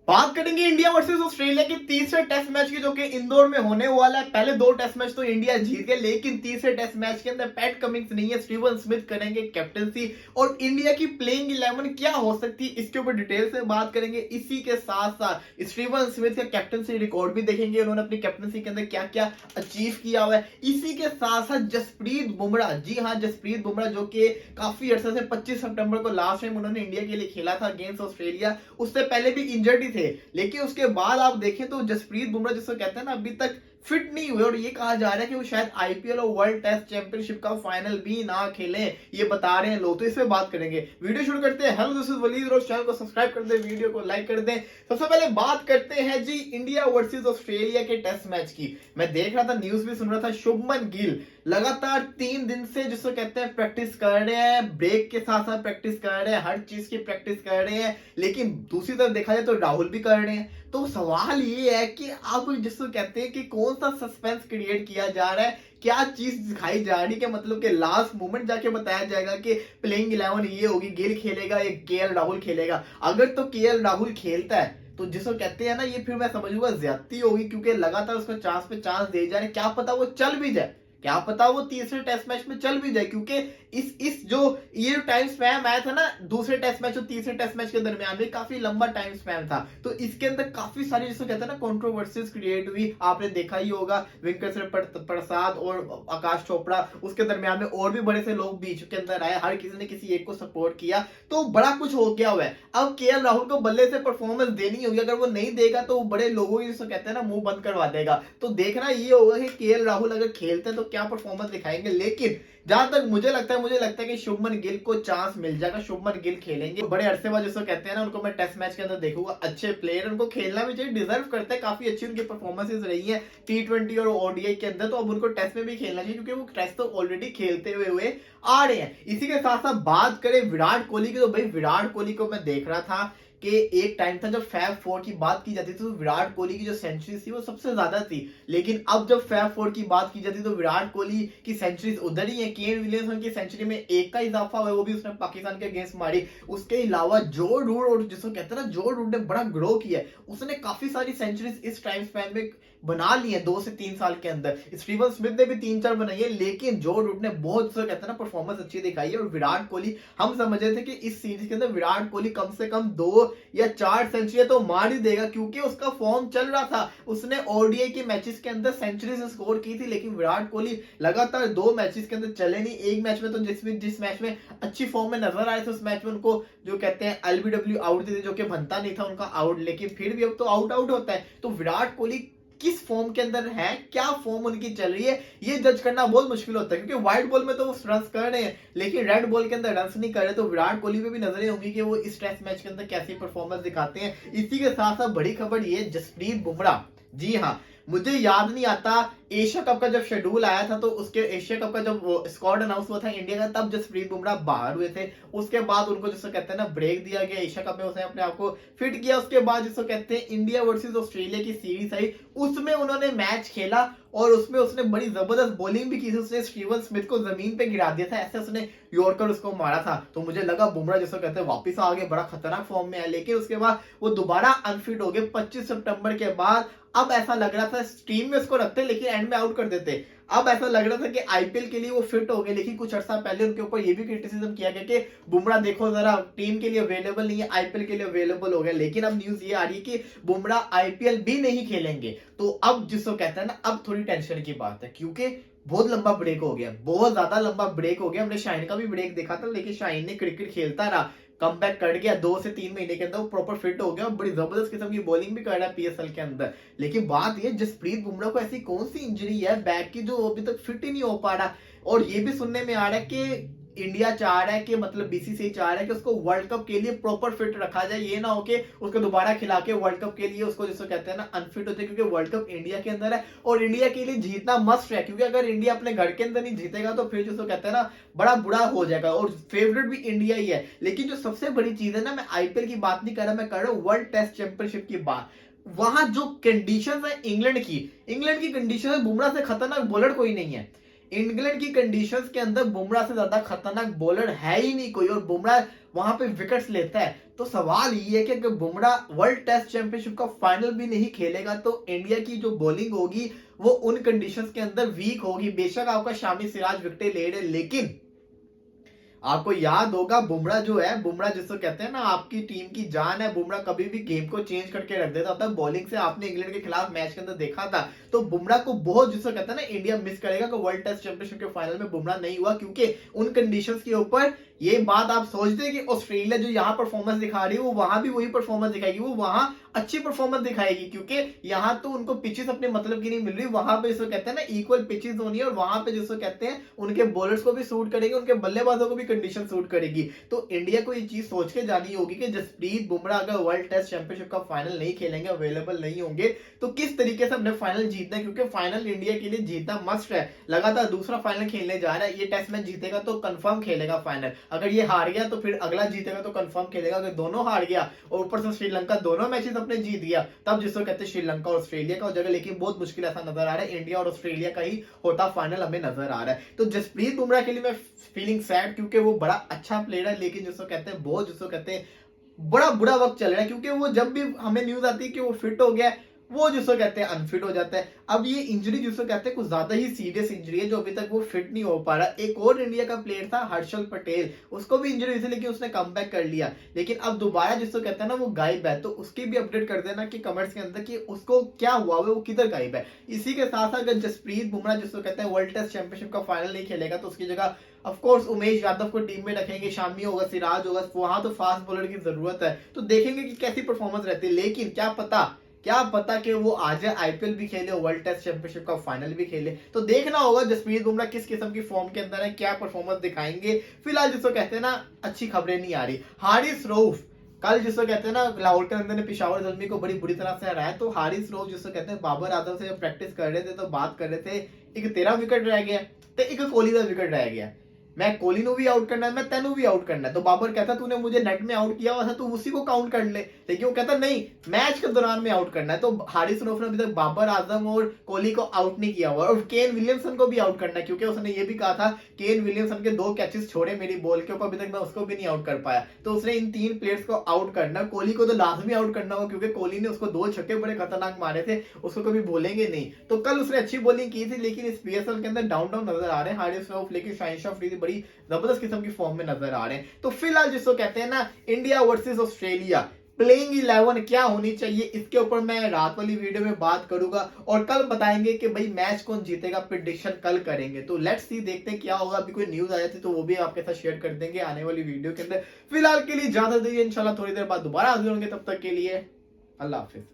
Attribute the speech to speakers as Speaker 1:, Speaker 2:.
Speaker 1: बात करेंगे India versus Australia के तीसरे टेस्ट मैच की, जो कि इंदौर में होने वाला है। पहले दो टेस्ट मैच तो इंडिया जीत गए, लेकिन तीसरे टेस्ट मैच के अंदर पैट कमिंस नहीं है, स्टीवन स्मिथ करेंगे कैप्टनसी। और इंडिया की प्लेइंग 11 क्या हो सकती है, इसके ऊपर डिटेल से बात करेंगे। इसी के साथ साथ स्टीवन स्मिथ का कैप्टनसी रिकॉर्ड भी देखेंगे, उन्होंने अपनी कैप्टनसी के अंदर क्या क्या अचीव किया हुआ है। इसी के साथ साथ जसप्रीत बुमराह, जी हाँ जसप्रीत बुमराह, जो कि काफी अरसे से 25 सितंबर को लास्ट टाइम उन्होंने इंडिया के लिए खेला था अगेंस्ट ऑस्ट्रेलिया, उससे पहले भी इंजर्ड थे। लेकिन उसके बाद आप देखें तो जसप्रीत बुमराह, जिसको कहते हैं ना, अभी तक फिट नहीं हुए और ये कहा जा रहा है कि वो शायद आईपीएल और वर्ल्ड टेस्ट चैंपियनशिप का फाइनल भी ना खेलें, ये बता रहे हैं लोग। तो इस पे बात करेंगे, वीडियो शुरू करते हैं। हेलो, दिस इज वलीद और चैनल को सब्सक्राइब कर दें, वीडियो को लाइक कर दें। सबसे पहले बात करते हैं जी इंडिया वर्सेस ऑस्ट्रेलिया के टेस्ट मैच की। मैं देख रहा था, न्यूज भी सुन रहा था, शुभमन गिल लगातार 3 दिन से, जिसको कहते हैं, प्रैक्टिस कर रहे हैं, ब्रेक के साथ साथ प्रैक्टिस कर रहे हैं, हर चीज की प्रैक्टिस कर रहे हैं। लेकिन दूसरी तरफ देखा जाए तो राहुल भी कर रहे हैं। तो सवाल ये है कि आप जिसको कहते हैं कि कौन सा सस्पेंस क्रिएट किया जा रहा है, क्या चीज दिखाई जा रही है, मतलब कि लास्ट मोमेंट जाके बताया जाएगा कि प्लेइंग 11 ये होगी, गिल खेलेगा या केएल राहुल खेलेगा। अगर तो केएल राहुल खेलता है तो जिसको कहते हैं ना, ये फिर मैं समझूंगा ज्यादती होगी, क्योंकि लगातार उसको चांस पे चांस दे जा रहे, क्या पता वो चल भी जाए, क्या पता वो तीसरे टेस्ट मैच में चल भी जाए। क्योंकि इस जो ये टाइम स्पैम आया था ना, दूसरे टेस्ट मैच और तीसरे टेस्ट मैच के दरमियान में काफी लंबा टाइम स्पैम था, तो इसके अंदर काफी सारी, जिसको कहते हैं ना, कंट्रोवर्सीज क्रिएट हुई। आपने देखा ही होगा, वेंकटेश्वर प्रसाद और आकाश चोपड़ा, उसके दरमियान में और भी बड़े से लोग बीच के अंदर आए, हर किसी ने किसी एक को सपोर्ट किया, तो बड़ा कुछ हो गया हुआ है। अब केएल राहुल को बल्ले से परफॉर्मेंस देनी होगी, अगर वो नहीं देगा तो बड़े लोगों की, जिसको कहते हैं ना, मुंह बंद करवा देगा। तो देखना ये होगा कि केएल राहुल अगर खेलते हैं तो क्या परफॉर्मेंस दिखाएंगे। लेकिन जहां तक मुझे लगता है कि शुभमन गिल को चांस मिल जाएगा, शुभमन गिल खेलेंगे। बड़े अरसे बाद जिसको कहते हैं ना, उनको मैं टेस्ट मैच के अंदर देखूंगा। अच्छे प्लेयर, उनको खेलना भी चाहिए, डिजर्व करते हैं, काफी अच्छी उनकी परफॉर्मेंसेस रही है T20 और ओडीआई के अंदर, तो अब उनको टेस्ट में भी खेलना चाहिए, क्योंकि वो टेस्ट तो ऑलरेडी खेलते हुए आ रहे हैं। इसी के साथ साथ बात करें विराट कोहली की, तो भाई विराट कोहली को मैं देख रहा था कि एक टाइम था जब फैब 4 की बात की जाती थी तो विराट कोहली की जो सेंचुरीज थी वो सबसे ज्यादा थी। लेकिन अब जब फैब 4 की बात की जाती है तो विराट कोहली की सेंचुरीज उधर ही है। केन विलियमसन की सेंचुरी में एक का इजाफा हुआ, वो भी उसने पाकिस्तान के अगेंस्ट मारी। उसके अलावा जो रूट, और जिसको कहते हैं ना, जो रूट ने बड़ा ग्रो किया है, उसने काफी सारी सेंचुरीज इस टाइम स्पैन में बना ली है 2 से 3 साल के अंदर। स्टीवन स्मिथ ने भी 3-4 बनाई है, लेकिन जो रूट ने बहुत, जिसको कहते हैं ना, परफॉर्मेंस अच्छी दिखाई है। और विराट कोहली, हम समझ रहे थे कि इस सीरीज के अंदर विराट कोहली कम से कम 2 या 4 सेंचुरी तो मार ही देगा, क्योंकि उसका फॉर्म चल रहा था। उसने ओडीआई के मैचेस के अंदर सेंचुरी स्कोर की थी, लेकिन विराट कोहली लगातार 2 मैचेस के अंदर चले नहीं। एक मैच में तो जिस मैच में अच्छी फॉर्म में नजर आए थे, उस मैच में उनको, जो कहते हैं, एलबीडब्ल्यू आउट थे, जो कि बनता नहीं था उनका आउट, लेकिन फिर भी अब तो आउट होता है। तो विराट कोहली किस फॉर्म के अंदर है, क्या फॉर्म उनकी चल रही है, ये जज करना बहुत मुश्किल होता है। क्योंकि व्हाइट बॉल में तो वो रन कर रहे हैं, लेकिन रेड बॉल के अंदर रन नहीं कर रहे। तो विराट कोहली पे भी नजरें होंगी कि वो इस टेस्ट मैच के अंदर कैसी परफॉर्मेंस दिखाते हैं। इसी के साथ साथ बड़ी खबर ये, जसप्रीत बुमराह, जी हाँ, मुझे याद नहीं आता एशिया कप का जब शेड्यूल आया था, तो उसके एशिया कप का जब स्क्वाड अनाउंस हुआ था इंडिया का, तब जसप्रीत बुमराह बाहर हुए थे। उसके बाद उनको, जिसको कहते हैं ना, ब्रेक दिया गया। एशिया कप में उसने अपने आप को फिट किया। उसके बाद, जिसको कहते हैं, इंडिया वर्सेस ऑस्ट्रेलिया की सीरीज आई, उसमें उन्होंने मैच खेला और उसमें उसने बड़ी जबरदस्त बॉलिंग भी की थी। उसने स्टीवन स्मिथ को जमीन पे गिरा दिया था, ऐसे उसने यॉर्कर उसको मारा था। तो मुझे लगा बुमराह, जिसको कहते हैं, वापस आ गए, बड़ा खतरनाक फॉर्म में है। लेकिन उसके बाद वो दोबारा अनफिट हो गए 25 सितंबर के बाद। अब ऐसा लग रहा था टीम में उसको रखते, लेकिन एंड में आउट कर देते। अब ऐसा लग रहा था कि आईपीएल के लिए वो फिट हो गए, लेकिन कुछ अर्सा पहले उनके ऊपर ये भी क्रिटिसिज्म किया गया कि बुमराह देखो जरा, टीम के लिए अवेलेबल नहीं है, आईपीएल के लिए अवेलेबल हो गया। लेकिन अब न्यूज ये आ रही है कि बुमराह आईपीएल भी नहीं खेलेंगे। तो अब, जिसको कहते हैं ना, अब थोड़ी टेंशन की बात है, क्योंकि बहुत लंबा ब्रेक हो गया, बहुत ज्यादा लंबा ब्रेक हो गया। हमने शाहीन का भी ब्रेक देखा था, लेकिन शाहीन ने क्रिकेट खेलता रहा, कम बैक कर गया 2 से 3 महीने के अंदर, वो प्रॉपर फिट हो गया और बड़ी जबरदस्त किस्म की बॉलिंग भी कर रहा है पीएसएल के अंदर। लेकिन बात ये, जसप्रीत बुमराह को ऐसी कौन सी इंजरी है बैक की, जो अभी तक फिट ही नहीं हो पा रहा। और ये भी सुनने में आ रहा है कि इंडिया चाह रहा है कि, मतलब बीसीसीआई चाह रहा है कि उसको वर्ल्ड कप के लिए प्रॉपर फिट रखा जाए। ये ना हो कि उसको दोबारा खिला के वर्ल्ड कप के लिए उसको, जिसको कहते हैं ना, अनफिट होते, क्योंकि वर्ल्ड कप इंडिया के अंदर है और इंडिया के लिए जीतना मस्ट है। क्योंकि अगर इंडिया अपने घर के अंदर नहीं जीतेगा तो फिर, जिसको कहते हैं ना, बड़ा बुरा हो जाएगा। और फेवरेट भी इंडिया ही है। लेकिन जो सबसे बड़ी चीज है ना, मैं आईपीएल की बात नहीं कर रहा, मैं कर रहा हूं वर्ल्ड टेस्ट चैंपियनशिप की बात। वहां जो कंडीशंस है इंग्लैंड की कंडीशन है, बुमराह से खतरनाक बॉलर कोई नहीं है। इंग्लैंड की कंडीशंस के अंदर बुमराह से ज्यादा खतरनाक बॉलर है ही नहीं कोई। और बुमराह वहां पे विकेट्स लेता है। तो सवाल ये है कि अगर बुमराह वर्ल्ड टेस्ट चैंपियनशिप का फाइनल भी नहीं खेलेगा तो इंडिया की जो बॉलिंग होगी वो उन कंडीशंस के अंदर वीक होगी। बेशक आपका शामी सिराज विकेटें ले रहे, लेकिन आपको याद होगा बुमराह जो है, बुमराह जिसको कहते हैं ना आपकी टीम की जान है, बुमराह कभी भी गेम को चेंज करके रख देता था बॉलिंग से। आपने इंग्लैंड के खिलाफ मैच के अंदर देखा था। तो बुमराह को बहुत, जिसको कहते हैं ना इंडिया मिस करेगा कि वर्ल्ड टेस्ट चैंपियनशिप के फाइनल में बुमराह नहीं हुआ, क्योंकि उन कंडीशंस के ऊपर ये बात आप सोचते हैं कि ऑस्ट्रेलिया जो यहाँ परफॉर्मेंस दिखा रही है वो वहां भी वही परफॉर्मेंस दिखाएगी, वो वहां अच्छी परफॉर्मेंस दिखाएगी, क्योंकि यहाँ तो उनको पिचेस अपने मतलब की नहीं मिल रही। वहां पे जिसको कहते हैं ना इक्वल पिचेस होनी है, और वहां पे जिसको कहते हैं उनके बॉलर्स को भी सूट करेगी, उनके बल्लेबाजों को भी कंडीशन सूट करेगी। तो इंडिया को ये चीज सोच के जानी होगी कि जसप्रीत बुमराह अगर वर्ल्ड टेस्ट चैंपियनशिप का फाइनल नहीं खेलेंगे, अवेलेबल नहीं होंगे, तो किस तरीके से अपने फाइनल जीतना है, क्योंकि फाइनल इंडिया के लिए जीतना मस्ट है। लगातार दूसरा फाइनल खेलने जा रहा है, ये टेस्ट मैच जीतेगा तो कंफर्म खेलेगा फाइनल। अगर ये हार गया तो फिर अगला जीतेगा तो कंफर्म खेलेगा। अगर दोनों हार गया और ऊपर से श्रीलंका दोनों मैचेस अपने जीत गया, तब जिसको कहते हैं श्रीलंका और ऑस्ट्रेलिया का हो जाएगा। लेकिन बहुत मुश्किल ऐसा नजर आ रहा है, इंडिया और ऑस्ट्रेलिया का ही होता फाइनल हमें नजर आ रहा है। तो जसप्रीत बुमराह के लिए मैं फीलिंग सैड, क्योंकि वो बड़ा अच्छा प्लेयर है, लेकिन जिसको कहते हैं बहुत, जिसको कहते हैं बड़ा बुरा वक्त चल रहा है, क्योंकि वो जब भी हमें न्यूज आती है कि वो फिट हो गया है, वो जिसको कहते हैं अनफिट हो जाता है। अब ये इंजरी जिसको कहते हैं कुछ ज्यादा ही सीरियस इंजरी है, जो अभी तक वो फिट नहीं हो पा रहा। एक और इंडिया का प्लेयर था हर्षल पटेल, उसको भी इंजरी हुई थी लेकिन उसने कमबैक कर लिया, लेकिन अब दोबारा जिसको कहते हैं ना वो गायब है। तो उसकी भी अपडेट कर देना कि कमेंट्स के अंदर कि उसको क्या हुआ, वो किधर गायब है। इसी के साथ अगर जसप्रीत बुमराह जिसको कहते हैं वर्ल्ड टेस्ट चैंपियनशिप का फाइनल नहीं खेलेगा, तो उसकी जगह ऑफ कोर्स उमेश यादव को टीम में रखेंगे, शामी होगा, सिराज होगा, वहां तो फास्ट बॉलर की जरूरत है। तो देखेंगे कि कैसी परफॉर्मेंस रहती है। लेकिन क्या पता कि वो आज आईपीएल भी खेले, वर्ल्ड टेस्ट चैंपियनशिप का फाइनल भी खेले। तो देखना होगा जसप्रीत बुमराह किस किस्म की फॉर्म के अंदर है, क्या परफॉर्मेंस दिखाएंगे। फिलहाल जिसको कहते हैं ना अच्छी खबरें नहीं आ रही। हारिस रऊफ कल जिसको कहते हैं ना लाहौर के अंदर ने पिशावर जल्मी को बड़ी बुरी तरह से हराया। तो हारिस रऊफ जिसको कहते हैं बाबर आजम से प्रैक्टिस कर रहे थे तो बात कर रहे थे, एक तेरा विकेट रह गया तो एक कोहली का विकेट रह गया, मैं कोहली नु भी आउट करना है, मैं तेनू भी आउट करना है। तो बाबर कहता तूने मुझे नेट में आउट किया हुआ था, तू उसी को काउंट कर ले। लेकिन वो कहता नहीं, मैच के दौरान में आउट करना है। तो हारिस रऊफ ने अभी तक बाबर आजम और कोहली को आउट नहीं किया हुआ, और केन विलियमसन को भी आउट करना है, क्योंकि उसने ये भी कहा था केन विलियमसन के 2 कैचेस छोड़े मेरी बॉल के ऊपर, अभी तक मैं उसको भी नहीं आउट कर पाया। तो उसने इन 3 प्लेयर्स को आउट करना। कोहली को तो लाजमी आउट करना होगा, क्योंकि कोहली ने उसको 2 छक्के बड़े खतरनाक मारे थे, उसको कभी भूलेंगे नहीं। तो कल उसने अच्छी बॉलिंग की थी, लेकिन इस पीएसएल के अंदर डाउन डाउन नजर आ रहे हैं हारिस रऊफ, लेकिन शाहिन अफरीदी बड़ी जबरदस्त किस्म की फॉर्म में नजर आ रहे हैं। तो फिलहाल जिसको कहते हैं ना इंडिया वर्सेस ऑस्ट्रेलिया प्लेइंग 11 क्या होनी चाहिए, इसके ऊपर मैं रात वाली वीडियो में बात करूंगा, और कल बताएंगे कि भाई मैच कौन जीतेगा, प्रेडिक्शन कल करेंगे। तो लेट्स सी, देखते हैं क्या होगा। अभी कोई न्यूज आया थी तो वो भी आपके साथ शेयर कर देंगे आने वाली वीडियो के अंदर। फिलहाल के लिए इजाजत दीजिए, इंशाल्लाह थोड़ी देर बाद दोबारा हाजिर होंगे, तब तक के लिए अल्लाह हाफिज।